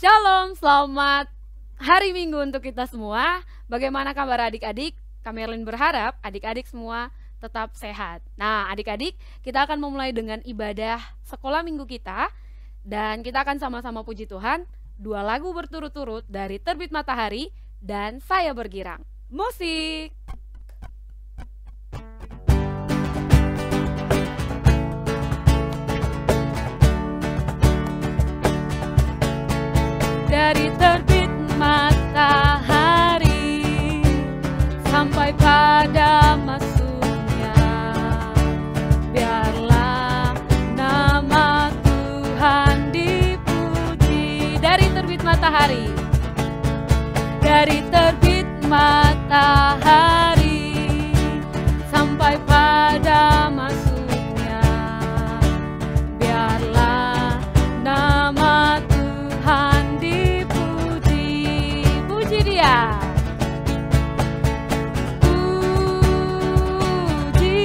Shalom, selamat hari Minggu untuk kita semua. Bagaimana kabar adik-adik? Kak Merlin berharap adik-adik semua tetap sehat. Nah, adik-adik, kita akan memulai dengan ibadah sekolah minggu kita. Dan kita akan sama-sama puji Tuhan, 2 lagu berturut-turut dari Terbit Matahari dan Saya Bergirang. Musik! Dari terbit matahari sampai pada masuknya, biarlah nama Tuhan dipuji. Dari terbit matahari, dari terbit matahari sampai pada masuknya, biarlah nama Tuhan dipuji. Puji Dia. Puji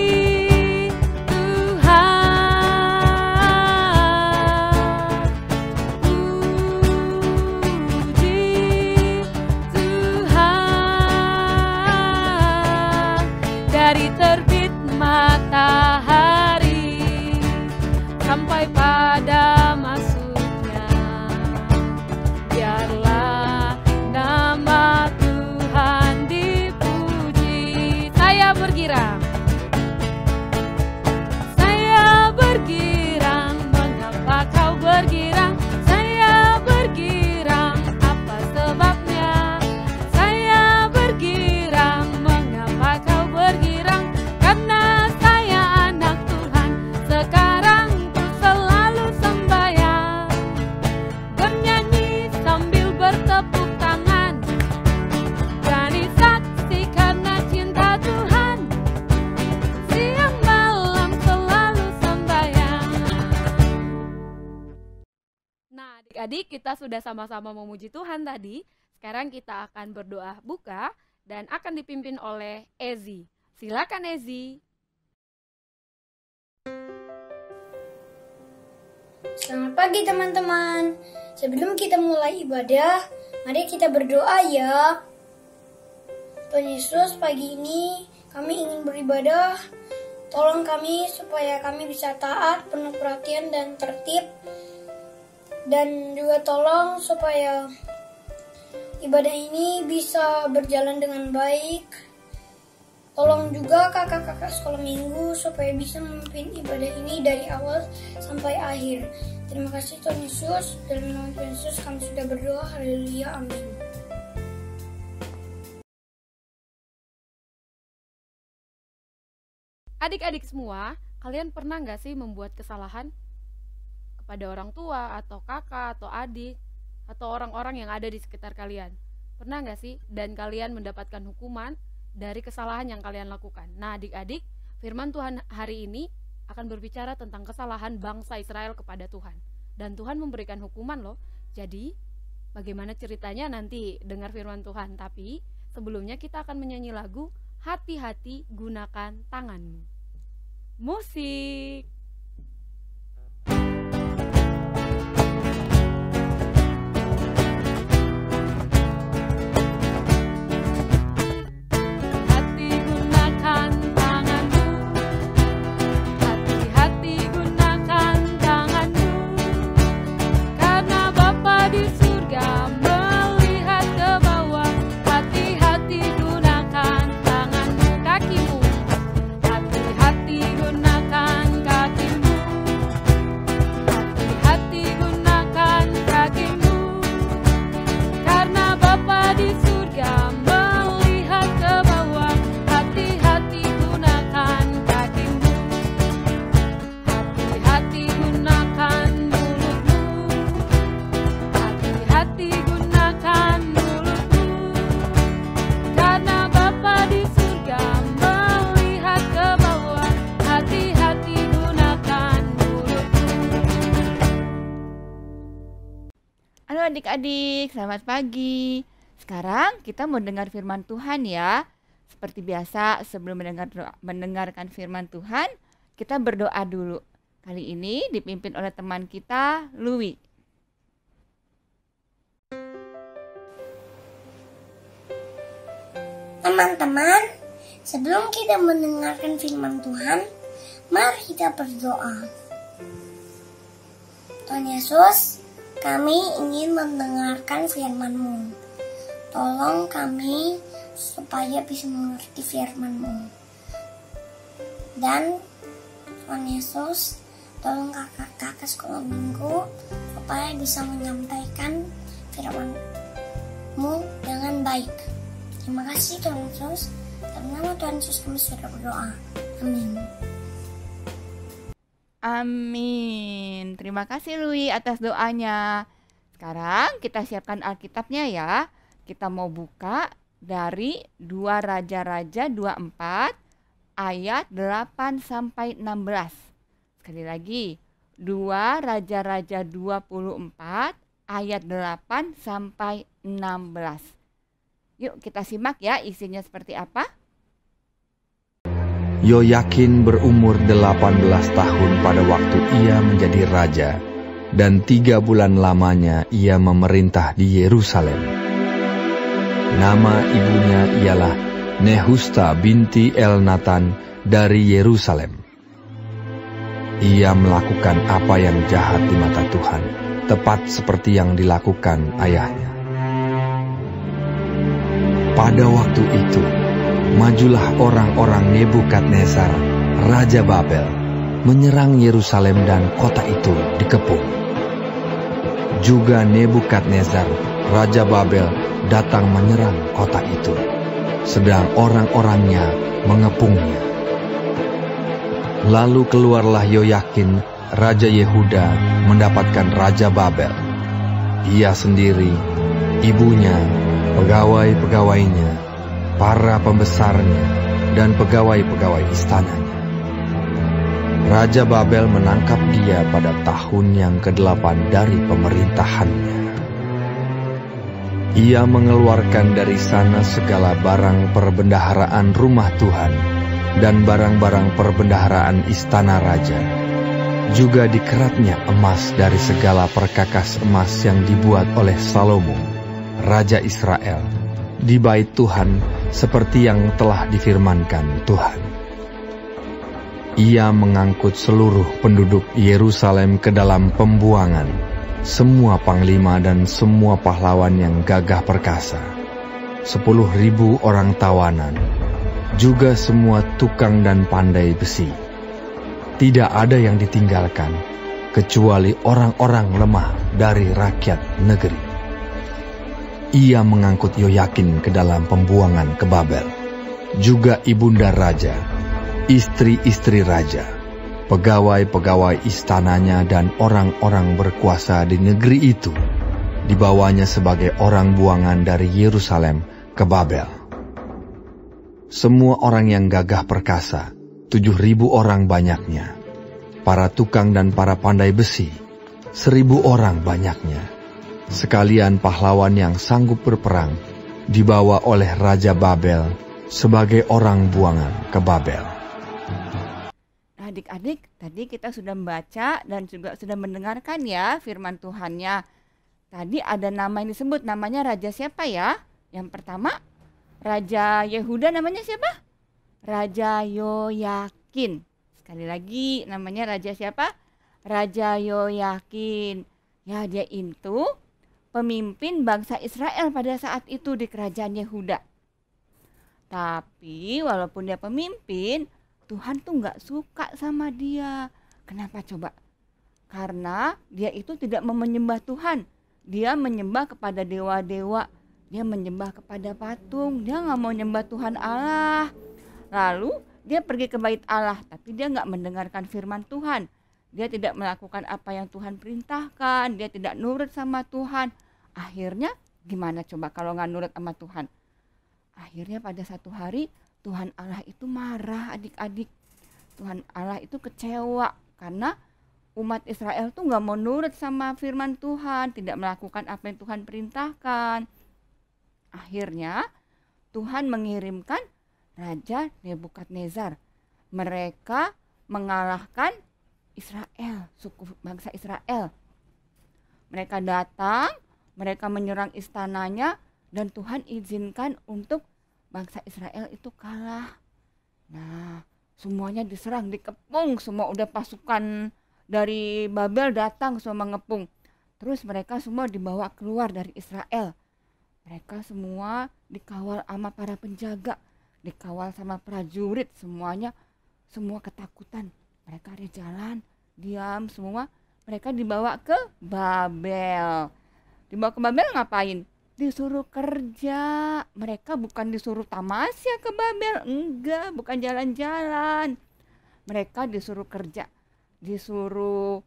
Tuhan. Puji Tuhan. Dari terbit matahari sampai pada masuknya, biarlah nama Tuhan dipuji. Saya bergirang. Saya bergirang, mengapa kau bergirang? Saya bergirang, apa sebabnya? Saya bergirang, mengapa kau bergirang? Karena saya anak Tuhan, sekarang ku selalu sembahyang, bernyanyi sambil bertepuk tangan, berani saksi karena cinta Tuhan, siang malam selalu sembahyang. Nah, adik-adik, kita sudah sama-sama memuji Tuhan tadi. Sekarang kita akan berdoa buka dan akan dipimpin oleh Ezi. Silakan Ezi. Selamat pagi teman-teman. Sebelum kita mulai ibadah, mari kita berdoa ya. Tuhan Yesus, pagi ini kami ingin beribadah. Tolong kami supaya kami bisa taat, penuh perhatian dan tertib. Dan juga tolong supaya ibadah ini bisa berjalan dengan baik. Tolong juga kakak-kakak sekolah minggu supaya bisa memimpin ibadah ini dari awal sampai akhir. Terima kasih Tuhan Yesus. Dalam nama Tuhan Yesus kami sudah berdoa. Haleluya. Amin. Adik-adik semua, kalian pernah nggak sih membuat kesalahan kepada orang tua atau kakak atau adik atau orang-orang yang ada di sekitar kalian? Pernah nggak sih? Dan kalian mendapatkan hukuman dari kesalahan yang kalian lakukan. Nah, adik-adik, firman Tuhan hari ini akan berbicara tentang kesalahan bangsa Israel kepada Tuhan. Dan Tuhan memberikan hukuman loh. Jadi, bagaimana ceritanya nanti dengar firman Tuhan. Tapi, sebelumnya kita akan menyanyi lagu Hati-hati Gunakan Tanganmu. Musik. Hati gunakan tanganmu, hati-hati gunakan tanganmu, karena Bapa di surga melihat ke bawah. Hati-hati gunakan tanganmu, kakimu, hati-hati gunakan kakimu, hati-hati gunakan kakimu, karena Bapa di surga melihat ke bawah. Hati-hati gunakan kakimu, hati-hati gunakan mulutmu, hati-hati gunakan mulutmu, karena Bapa di surga melihat ke bawah. Hati-hati gunakan mulutmu. Halo adik-adik, selamat pagi. Sekarang kita mau dengar firman Tuhan ya. Seperti biasa, sebelum mendengarkan firman Tuhan, kita berdoa dulu. Kali ini dipimpin oleh teman kita, Louis. Teman-teman, sebelum kita mendengarkan firman Tuhan, mari kita berdoa. Tuhan Yesus, kami ingin mendengarkan firman-Mu. Tolong kami supaya bisa mengerti firman-Mu. Dan Tuhan Yesus, tolong kakak-kakak sekolah minggu supaya bisa menyampaikan firman-Mu dengan baik. Terima kasih Tuhan Yesus. Dalam nama Tuhan Yesus kami sudah berdoa. Amin. Amin. Terima kasih Lui atas doanya. Sekarang kita siapkan Alkitabnya ya. Kita mau buka dari 2 Raja-Raja 24 ayat 8 sampai 16. Sekali lagi, 2 Raja-Raja 24 ayat 8 sampai 16. Yuk kita simak ya isinya seperti apa. Yoyakin berumur 18 tahun pada waktu ia menjadi raja, dan 3 bulan lamanya ia memerintah di Yerusalem. Nama ibunya ialah Nehusta binti Elnatan dari Yerusalem. Ia melakukan apa yang jahat di mata Tuhan, tepat seperti yang dilakukan ayahnya. Pada waktu itu, majulah orang-orang Nebukadnezar, Raja Babel, menyerang Yerusalem dan kota itu dikepung. Juga Nebukadnezar, Raja Babel, datang menyerang kota itu, sedang orang-orangnya mengepungnya. Lalu keluarlah Yoyakin, Raja Yehuda, mendapatkan Raja Babel. Ia sendiri, ibunya, pegawai-pegawainya, para pembesarnya, dan pegawai-pegawai istananya. Raja Babel menangkap dia pada tahun yang ke-8 dari pemerintahannya. Ia mengeluarkan dari sana segala barang perbendaharaan rumah Tuhan dan barang-barang perbendaharaan istana raja. Juga dikeratnya emas dari segala perkakas emas yang dibuat oleh Salomo, Raja Israel, di bait Tuhan seperti yang telah difirmankan Tuhan. Ia mengangkut seluruh penduduk Yerusalem ke dalam pembuangan, semua panglima dan semua pahlawan yang gagah perkasa, 10.000 orang tawanan, juga semua tukang dan pandai besi. Tidak ada yang ditinggalkan, kecuali orang-orang lemah dari rakyat negeri. Ia mengangkut Yoyakin ke dalam pembuangan ke Babel, juga ibunda raja, istri-istri raja, pegawai-pegawai istananya dan orang-orang berkuasa di negeri itu, dibawanya sebagai orang buangan dari Yerusalem ke Babel. Semua orang yang gagah perkasa, 7.000 orang banyaknya, para tukang dan para pandai besi, 1.000 orang banyaknya, sekalian pahlawan yang sanggup berperang, dibawa oleh Raja Babel sebagai orang buangan ke Babel. Adik-adik, tadi kita sudah membaca dan juga sudah mendengarkan ya firman Tuhannya. Tadi ada nama yang disebut, namanya raja siapa ya? Yang pertama, Raja Yehuda namanya siapa? Raja Yoyakin. Sekali lagi, namanya raja siapa? Raja Yoyakin. Ya, dia itu pemimpin bangsa Israel pada saat itu di kerajaan Yehuda. Tapi walaupun dia pemimpin, Tuhan tuh nggak suka sama dia. Kenapa coba? Karena dia itu tidak mau menyembah Tuhan. Dia menyembah kepada dewa-dewa. Dia menyembah kepada patung. Dia nggak mau menyembah Tuhan Allah. Lalu dia pergi ke bait Allah, tapi dia nggak mendengarkan firman Tuhan. Dia tidak melakukan apa yang Tuhan perintahkan. Dia tidak nurut sama Tuhan. Akhirnya gimana coba kalau nggak nurut sama Tuhan? Akhirnya pada satu hari Tuhan Allah itu marah adik-adik. Tuhan Allah itu kecewa karena umat Israel tuh nggak mau nurut sama firman Tuhan, tidak melakukan apa yang Tuhan perintahkan. Akhirnya Tuhan mengirimkan Raja Nebukadnezar. Mereka mengalahkan Israel, suku bangsa Israel. Mereka datang, mereka menyerang istananya dan Tuhan izinkan untuk bangsa Israel itu kalah. Nah, semuanya diserang, dikepung, semua udah pasukan dari Babel datang semua mengepung. Terus mereka semua dibawa keluar dari Israel. Mereka semua dikawal sama para penjaga, dikawal sama prajurit, semuanya semua ketakutan. Mereka di jalan, diam semua. Mereka dibawa ke Babel. Dibawa ke Babel ngapain? Disuruh kerja. Mereka bukan disuruh tamasya ke Babel, enggak, bukan jalan-jalan. Mereka disuruh kerja, disuruh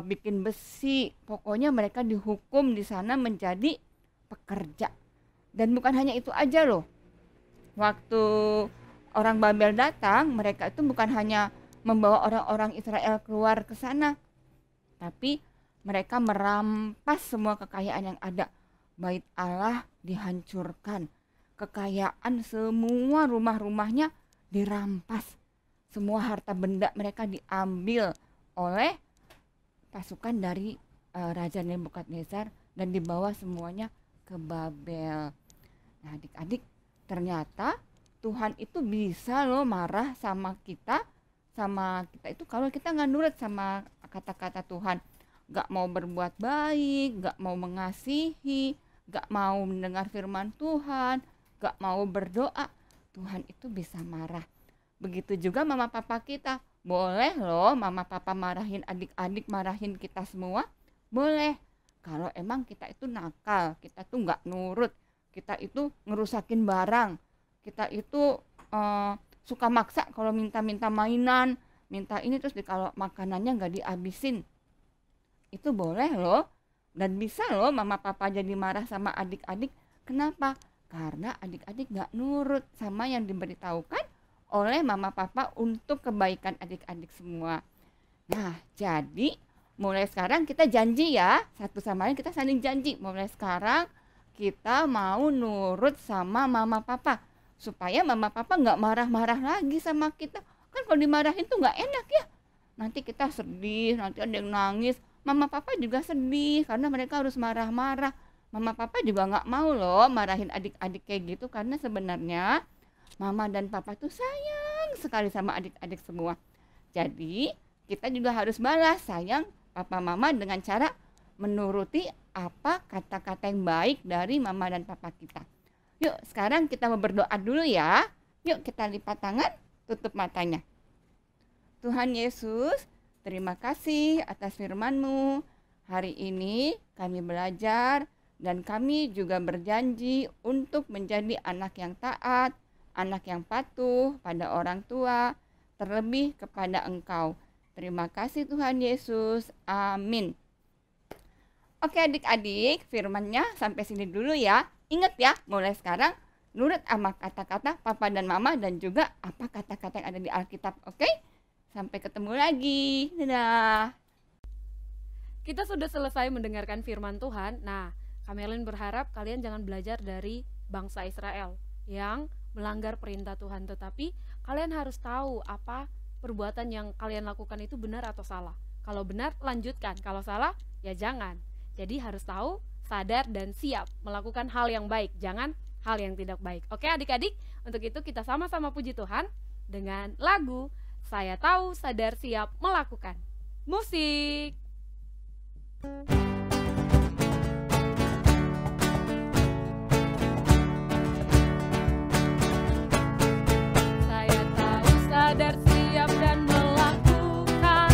bikin besi. Pokoknya mereka dihukum di sana menjadi pekerja. Dan bukan hanya itu aja loh. Waktu orang Babel datang, mereka itu bukan hanya membawa orang-orang Israel keluar ke sana, tapi mereka merampas semua kekayaan yang ada. Bait Allah dihancurkan, kekayaan semua rumah-rumahnya dirampas, semua harta benda mereka diambil oleh pasukan dari Raja Nebukadnezar dan dibawa semuanya ke Babel. Nah, adik-adik, ternyata Tuhan itu bisa loh marah sama kita itu kalau kita nggak nurut sama kata-kata Tuhan, nggak mau berbuat baik, nggak mau mengasihi, nggak mau mendengar firman Tuhan, nggak mau berdoa, Tuhan itu bisa marah. Begitu juga mama papa kita, boleh loh mama papa marahin adik-adik, marahin kita semua, boleh. Kalau emang kita itu nakal, kita tuh nggak nurut, kita itu ngerusakin barang, kita itu suka maksa kalau minta-minta mainan, minta ini terus kalau makanannya nggak dihabisin. Itu boleh loh, dan bisa loh mama papa jadi marah sama adik-adik. Kenapa? Karena adik-adik nggak nurut sama yang diberitahukan oleh mama papa untuk kebaikan adik-adik semua. Nah, jadi mulai sekarang kita janji ya, satu sama lain kita saling janji. Mulai sekarang kita mau nurut sama mama papa, supaya mama papa nggak marah-marah lagi sama kita. Kan kalau dimarahin tuh nggak enak ya. Nanti kita sedih, nanti ada yang nangis. Mama papa juga sedih karena mereka harus marah-marah. Mama papa juga nggak mau loh marahin adik-adik kayak gitu, karena sebenarnya mama dan papa tuh sayang sekali sama adik-adik semua. Jadi kita juga harus balas sayang papa mama dengan cara menuruti apa kata-kata yang baik dari mama dan papa kita. Yuk sekarang kita mau berdoa dulu ya. Yuk kita lipat tangan, tutup matanya. Tuhan Yesus, terima kasih atas firman-Mu. Hari ini kami belajar dan kami juga berjanji untuk menjadi anak yang taat, anak yang patuh pada orang tua, terlebih kepada Engkau. Terima kasih Tuhan Yesus. Amin. Oke adik-adik, firman-nya sampai sini dulu ya. Ingat ya, mulai sekarang nurut sama kata-kata papa dan mama dan juga apa kata-kata yang ada di Alkitab. Oke? Sampai ketemu lagi. Dadah. Kita sudah selesai mendengarkan firman Tuhan. Nah, Kamelin berharap kalian jangan belajar dari bangsa Israel yang melanggar perintah Tuhan, tetapi kalian harus tahu apa perbuatan yang kalian lakukan itu benar atau salah. Kalau benar, lanjutkan. Kalau salah, ya jangan. Jadi harus tahu, sadar, dan siap melakukan hal yang baik, jangan hal yang tidak baik. Oke adik-adik, untuk itu kita sama-sama puji Tuhan dengan lagu Saya Tahu, Sadar, Siap Melakukan. Musik. Saya tahu, sadar, siap, dan melakukan.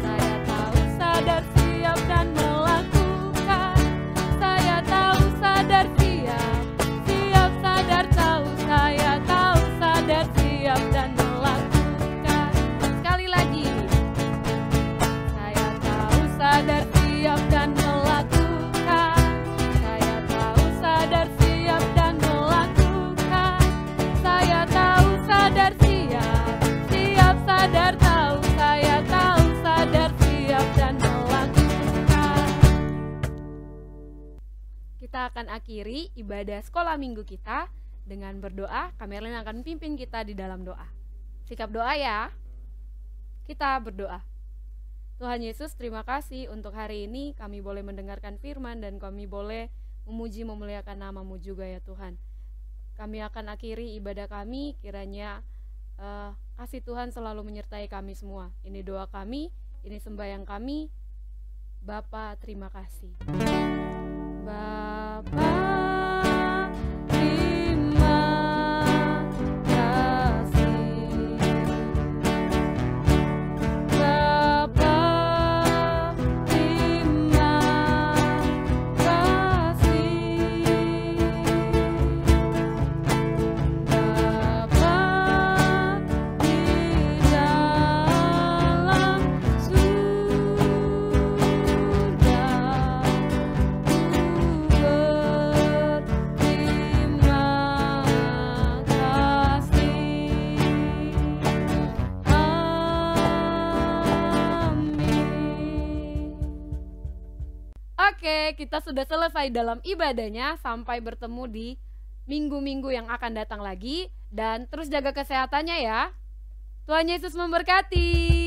Saya tahu, sadar, siap, dan melakukan. Saya tahu, sadar, siap, siap, sadar, tahu. Saya tahu, sadar, siap, dan melakukan. Sekali lagi. Saya tahu, sadar, siap, dan melakukan. Saya tahu, sadar, siap, dan melakukan. Saya tahu, sadar, siap, siap, sadar, tahu. Saya tahu, sadar, siap, dan melakukan. Kita akan akhiri ibadah sekolah minggu kita dengan berdoa. Kamerlin akan pimpin kita di dalam doa. Sikap doa ya. Kita berdoa. Tuhan Yesus, terima kasih untuk hari ini kami boleh mendengarkan firman dan kami boleh memuji memuliakan nama-Mu juga ya Tuhan. kami akan akhiri ibadah kami. Kiranya kasih Tuhan selalu menyertai kami semua. Ini doa kami, ini sembahyang kami. Bapa, terima kasih. Bapa, terima kasih. Bapa, terima kasih. Bapa di dalam surga, berterima kasih. Amin. Oke, kita sudah selesai dalam ibadahnya. Sampai bertemu di minggu-minggu yang akan datang lagi. Dan terus jaga kesehatannya ya. Tuhan Yesus memberkati.